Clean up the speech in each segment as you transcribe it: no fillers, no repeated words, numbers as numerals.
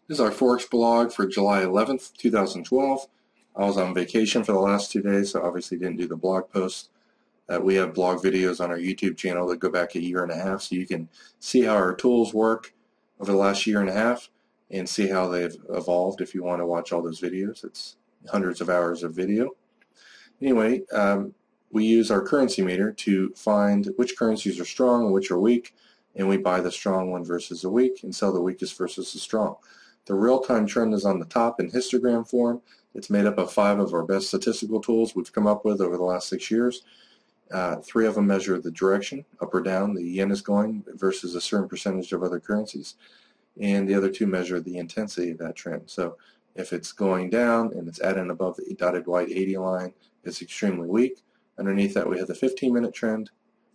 This is our Forex blog for July 11th, 2012. I was on vacation for the last 2 days, so obviously didn't do the blog post. We have blog videos on our YouTube channel that go back a year and a half, so you can see how our tools work over the last year and a half and see how they've evolved if you want to watch all those videos. It's hundreds of hours of video. Anyway, we use our currency meter to find which currencies are strong and which are weak, and we buy the strong one versus the weak and sell the weakest versus the strong. The real-time trend is on the top in histogram form. It's made up of 5 of our best statistical tools we've come up with over the last 6 years. 3 of them measure the direction, up or down, the yen is going versus a certain percentage of other currencies. And the other 2 measure the intensity of that trend. So if it's going down and it's at and above the dotted white 80 line, it's extremely weak. Underneath that we have the 15-minute trend,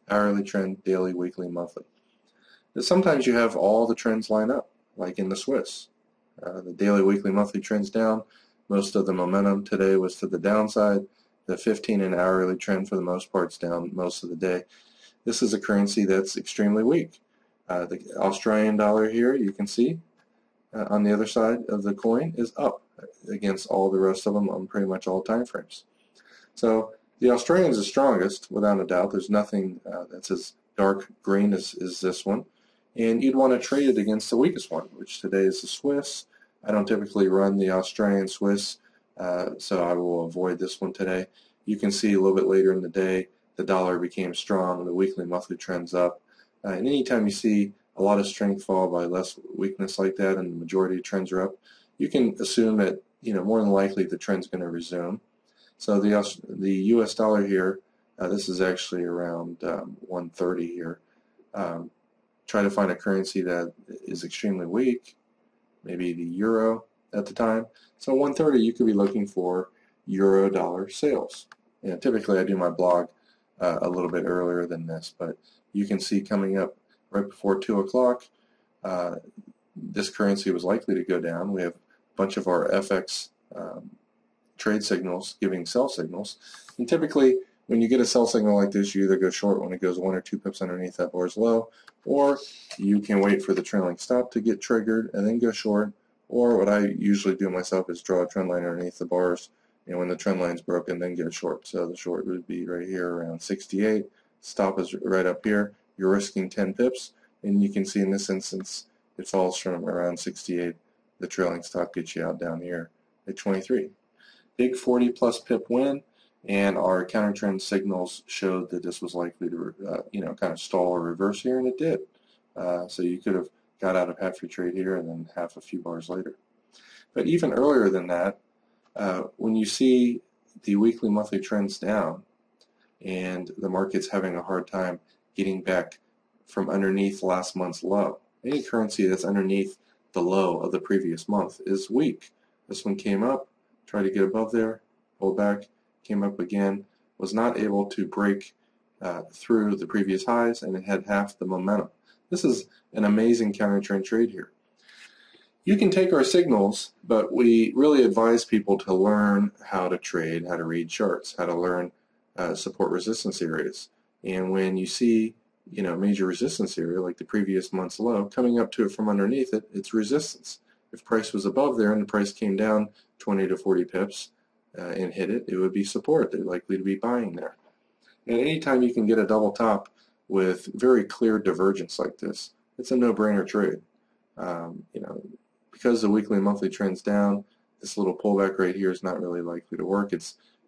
hourly trend, daily, weekly, monthly. But sometimes you have all the trends line up, like in the Swiss. The daily, weekly, monthly trends down. Most of the momentum today was to the downside. The 15 and hourly trend for the most part is down most of the day. This is a currency that's extremely weak. The Australian dollar here, you can see on the other side of the coin, is up against all the rest of them on pretty much all time frames. So the Australian is the strongest, without a doubt. There's nothing that's as dark green as this one. And you'd want to trade it against the weakest one, which today is the Swiss. I don't typically run the Australian Swiss, so I will avoid this one today. You can see a little bit later in the day the dollar became strong, the weekly monthly trends up. And anytime you see a lot of strength fall by less weakness like that and the majority of trends are up, you can assume that more than likely the trend's going to resume. So the US dollar here, this is actually around 130 here. Try to find a currency that is extremely weak, maybe the euro at the time. So 130, you could be looking for euro dollar sales. Typically I do my blog a little bit earlier than this, but you can see coming up right before 2 o'clock, this currency was likely to go down. We have a bunch of our FX trade signals giving sell signals, and typically when you get a sell signal like this, you either go short when it goes 1 or 2 pips underneath that bar's low, or you can wait for the trailing stop to get triggered and then go short, or what I usually do myself is draw a trend line underneath the bars, and when the trend line's broken, then get a short. So the short would be right here around 68, stop is right up here, you're risking 10 pips, and you can see in this instance it falls from around 68, the trailing stop gets you out down here at 23. Big 40 plus pip win, and our counter trend signals showed that this was likely to kind of stall or reverse here, and it did. So you could have got out of half your trade here and then half a few bars later. But even earlier than that, when you see the weekly monthly trends down and the market's having a hard time getting back from underneath last month's low, any currency that's underneath the low of the previous month is weak. This one came up, tried to get above there, pulled back, came up again, was not able to break through the previous highs, and it had half the momentum. This is an amazing counter trend trade here. You can take our signals, but we really advise people to learn how to trade, how to read charts, how to learn support resistance areas. And when you see major resistance area like the previous month's low, coming up to it from underneath it, it's resistance. If price was above there and the price came down 20 to 40 pips and hit it, it would be support. They're likely to be buying there. And anytime you can get a double top with very clear divergence like this, it's a no-brainer trade. Because the weekly and monthly trend's down, this little pullback right here is not really likely to work.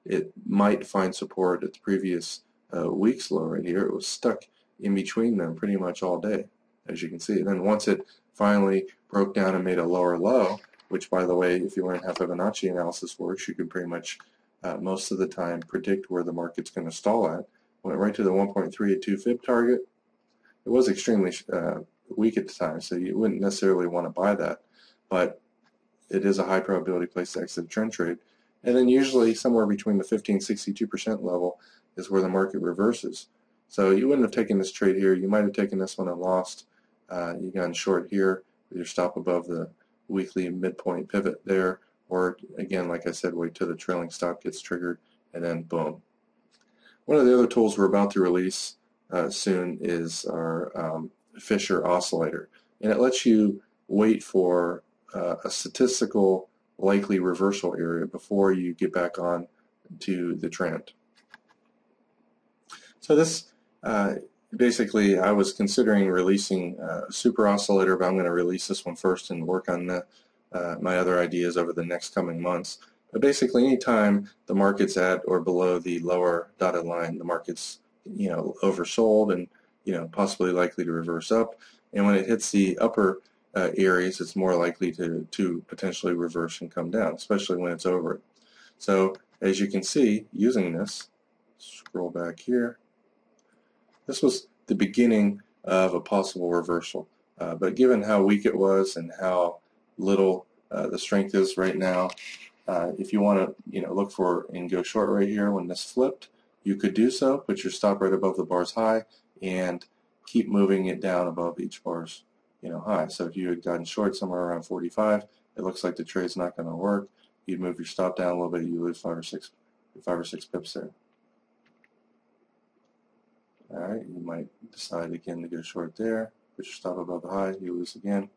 It might find support at the previous week's low right here. It was stuck in between them pretty much all day, as you can see. And then once it finally broke down and made a lower low, which, by the way, if you learn how Fibonacci analysis works, you can pretty much most of the time predict where the market's going to stall at. Went right to the 1.382 fib target. It was extremely weak at the time, so you wouldn't necessarily want to buy that, but it is a high probability place to exit a trend trade. And then usually somewhere between the 15-62% level is where the market reverses. So you wouldn't have taken this trade here. You might have taken this one and lost. You got short here with your stop above the weekly midpoint pivot there, or again, like I said, wait till the trailing stop gets triggered and then boom. One of the other tools we're about to release soon is our Fisher Oscillator, and it lets you wait for a statistical likely reversal area before you get back on to the trend. So this basically, I was considering releasing a super oscillator, but I'm going to release this one first and work on my other ideas over the next coming months. But basically, anytime the market's at or below the lower dotted line, the market's oversold and possibly likely to reverse up. And when it hits the upper areas, it's more likely to potentially reverse and come down, especially when it's over it. So as you can see, using this, scroll back here, this was the beginning of a possible reversal. But given how weak it was and how little the strength is right now, if you want to look for and go short right here when this flipped, you could do so. Put your stop right above the bar's high and keep moving it down above each bar's high. So if you had gotten short somewhere around 45, it looks like the trade's not going to work. You'd move your stop down a little bit, you lose 5 or 6 pips there. Alright, you might decide again to go short there. Put your stop above the high, you lose again.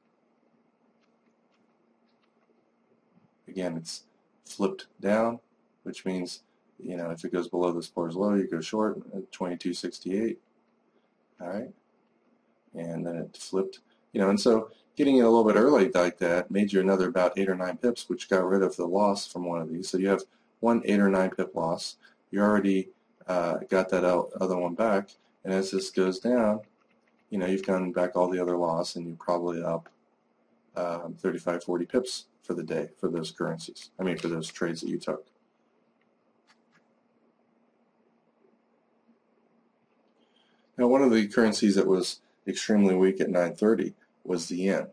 Again, it's flipped down, which means if it goes below this bar's low, you go short at 22.68. Alright, and then it flipped, and so getting it a little bit early like that made you another about 8 or 9 pips, which got rid of the loss from one of these. So you have one 8 or 9 pip loss. You already got that other one back, and as this goes down, you've gotten back all the other loss, and you're probably up 35, 40 pips for the day for those currencies. I mean, for those trades that you took. Now, one of the currencies that was extremely weak at 9:30 was the yen.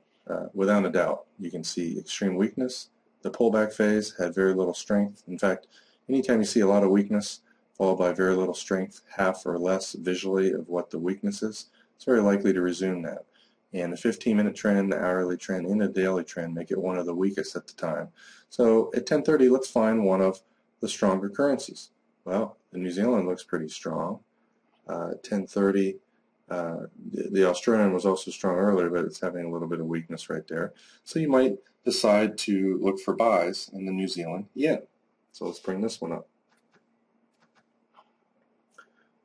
Without a doubt, you can see extreme weakness. The pullback phase had very little strength. In fact, anytime you see a lot of weakness followed by very little strength, half or less visually of what the weakness is, it's very likely to resume that. And the 15-minute trend, the hourly trend, and the daily trend make it one of the weakest at the time. So at 10:30, let's find one of the stronger currencies. Well, the New Zealand looks pretty strong. 10:30, the Australian was also strong earlier, but it's having a little bit of weakness right there. So you might decide to look for buys in the New Zealand yen. So let's bring this one up.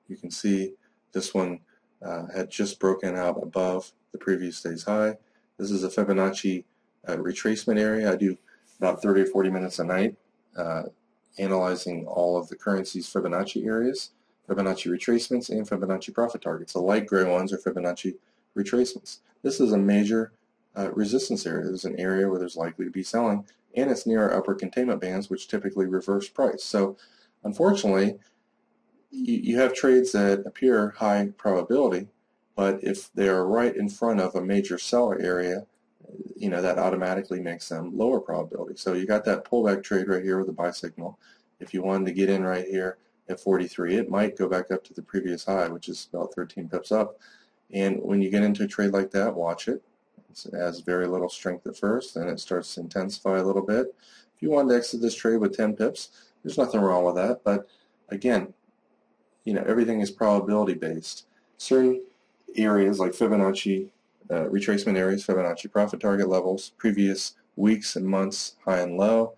You can see this one had just broken out above the previous day's high. This is a Fibonacci retracement area. I do about 30 or 40 minutes a night analyzing all of the currencies' Fibonacci areas, Fibonacci retracements, and Fibonacci profit targets. The light gray ones are Fibonacci retracements. This is a major resistance area. There's an area where there's likely to be selling, and it's near our upper containment bands, which typically reverse price. So unfortunately, you have trades that appear high probability, but if they are right in front of a major seller area, that automatically makes them lower probability. So you got that pullback trade right here with the buy signal. If you wanted to get in right here at 43, it might go back up to the previous high, which is about 13 pips up. And when you get into a trade like that, watch it. It has very little strength at first, then it starts to intensify a little bit. If you wanted to exit this trade with 10 pips, there's nothing wrong with that. But again, everything is probability based. Certain areas like Fibonacci retracement areas, Fibonacci profit target levels, previous weeks and months high and low,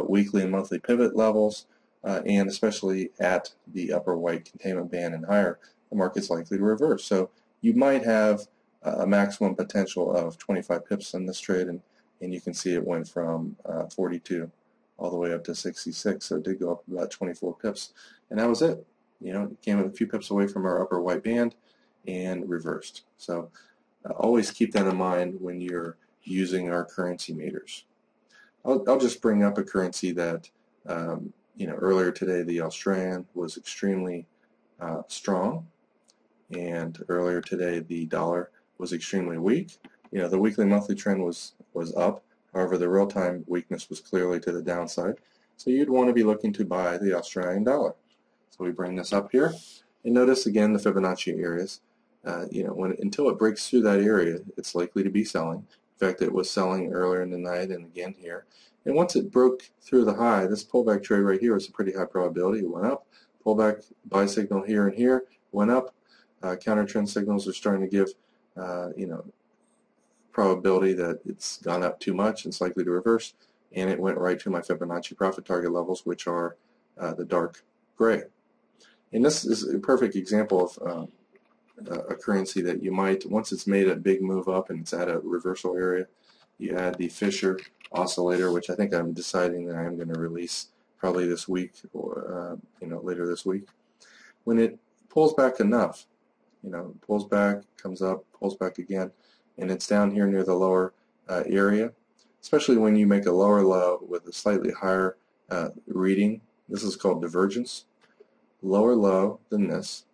weekly and monthly pivot levels, and especially at the upper white containment band and higher, the market's likely to reverse. So you might have a maximum potential of 25 pips in this trade, and you can see it went from 42 all the way up to 66, so it did go up about 24 pips, and that was it. It came a few pips away from our upper white band and reversed. So always keep that in mind when you're using our currency meters. I'll just bring up a currency that, earlier today the Australian was extremely strong, and earlier today the dollar was extremely weak. The weekly monthly trend was up. However, the real-time weakness was clearly to the downside. So you'd want to be looking to buy the Australian dollar. So we bring this up here, and notice again the Fibonacci areas. Until it breaks through that area, it's likely to be selling. In fact, it was selling earlier in the night and again here. And once it broke through the high, this pullback trade right here was a pretty high probability. It went up. Pullback buy signal here and here went up. Counter trend signals are starting to give, probability that it's gone up too much and it's likely to reverse, and it went right to my Fibonacci profit target levels, which are the dark gray. And this is a perfect example of a currency that you might, once it's made a big move up and it's at a reversal area, you add the Fisher Oscillator, which I think I'm deciding that I'm going to release probably this week or later this week. When it pulls back enough, pulls back, comes up, pulls back again, and it's down here near the lower area, especially when you make a lower low with a slightly higher reading. This is called divergence. Lower low than this,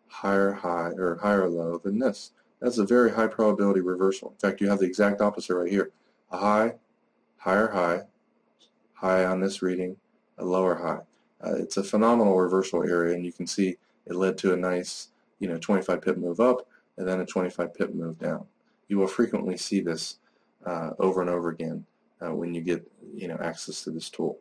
higher high, or higher low than this. That's a very high probability reversal. In fact, you have the exact opposite right here. A high, higher high, high on this reading, a lower high. It's a phenomenal reversal area, and you can see it led to a nice 25 pip move up and then a 25 pip move down. You will frequently see this over and over again when you get access to this tool.